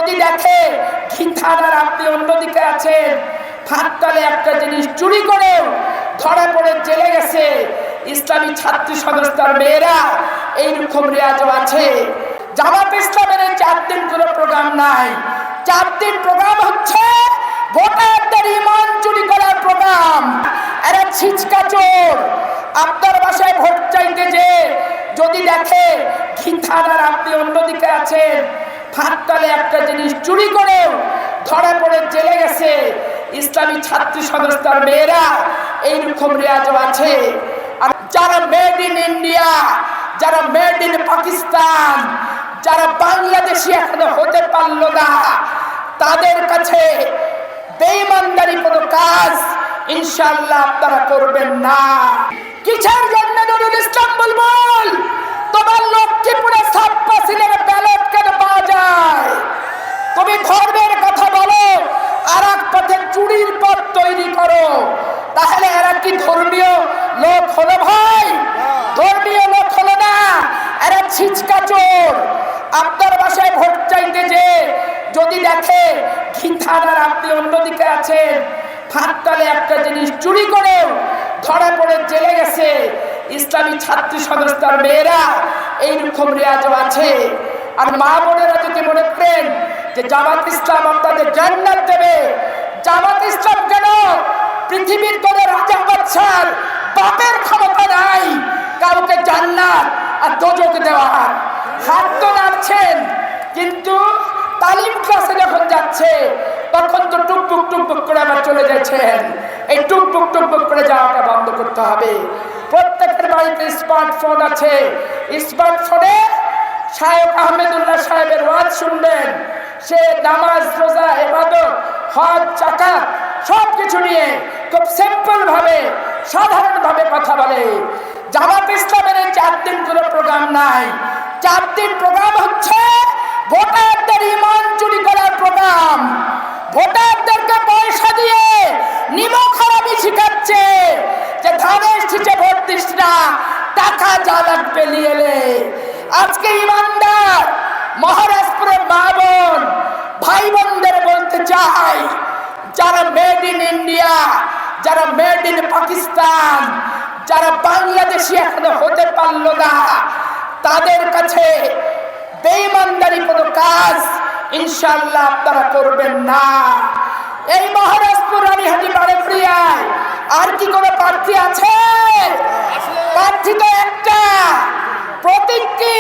যদি দেখে ঘিন্থানার আপনি অন্যদিকে আছেন, ফাঁকতালে একটা জিনিস চুরি করে ধরা পড়ে জেলে গেছে ইসলামী ছাত্রী সংস্থার মেয়েরা, এইরকম রেওয়াজও আছে। জামাত ইসলামের 4 দিন কোনো প্রোগ্রাম নাই। 4 দিন প্রোগ্রাম হচ্ছে ভোটারদের ইমান চুরি করার প্রোগ্রাম। এরা ছিচকা চোর। আপনার বাসায় ভোট চাইতে যে যদি দেখে ঘিন্থানার আপনি অন্যদিকে আছেন, ফাঁকতালে একটা জিনিস চুরি করে ধরা পড়ে জেলে গেছে ইসলামী ছাত্রী সংস্থার মেয়েরা, এইরকম রেওয়াজও আছে। আর যারা মেড ইন ইন্ডিয়া, যারা মেড ইন পাকিস্তান, যারা বাংলাদেশি এখনো হতে পারল না, তাদের কাছে বেঈমানদারি কোনো কাজ ইনশাআল্লাহ আপনারা করবেন না। কিসের জন্য নুরুল ইসলাম বুলবুল তোমার লক্ষ্মীপুরে 56 ব্যালট কেন পাওয়া যায়? তুমি ধর্মের কথা বলো, আর এক পথে চুরির পথ তৈরি করো, তাহলে এরা কি ধর্মীয় লোক হলো? ভাই, ধর্মীয় লোক হলো না, এরা ছিচকা চোর। আপনার বাসায় ভোট চাইতে যে যদি দেখে ঘিন্থানার আপনি অন্যদিকে আছেন, ফাঁকতালে একটা জিনিস চুরি করে ধরা পড়ে জেলে গেছে ইসলামী ছাত্রী সংস্থার মেয়েরা, এইরকম রেওয়াজও আছে। আর মা বোনেরা যদি মনে করেন যে জামাত ইসলাম আপনাদের জান্নাত দেবে, জামাত ইসলাম কেন পৃথিবীর কোনো রাজা বাদশার বাপের ক্ষমতা নাই কাউকে জান্নাত আর দোজখ দেওয়ার। হাত তো নাড়ছেন, কিন্তু তালিম ক্লাসে যখন যাচ্ছে তখন তো টুকটুক টুকটুক করে আবার চলে যাচ্ছেন। এই টুকটুক টুকটুক করে যাওয়াটা বন্ধ করতে হবে। প্রত্যেকের বাড়িতে স্মার্টফোন আছে, স্মার্টফোনে শায়েখ আহমেদুল্লাহ সাহেবের ওয়াজ শুনবেন। সে নামাজ, রোজা, ইবাদত, হজ, যাকাত সব কিছু নিয়ে খুব সিম্পল ভাবে, সাধারণ ভাবে কথা বলে। জামাত ইসলামের 4 দিন কোনো প্রোগ্রাম নাই। 4 দিন প্রোগ্রাম হচ্ছে ভোটারদের ইমান চুরি করার প্রোগ্রাম। ভোটারদেরকে পয়সা দিয়ে নিমক হারামি শিখাচ্ছে যে ধানের শীষে ভোট দিস না, টাকা যা লাগবে নিয়ে এলে। আজকে ইমানদার মহারাষ্ট্রের মা বোন ভাই বোনদের বলতে চাই, যারা মেড ইন ইন্ডিয়া, যারা মেড ইন পাকিস্তান, যারা বাংলাদেশি এখনো হতে পারল না, তাদের কাছে বেঈমানদারি কোনো কাজ ইনশাআল্লাহ আপনারা করবেন না। এই মহারাজপুর রানীহাটি বাড়িপুরিয়ায় আর কি কোনো প্রার্থী আছে? প্রার্থী তো একটা, প্রতীক কি?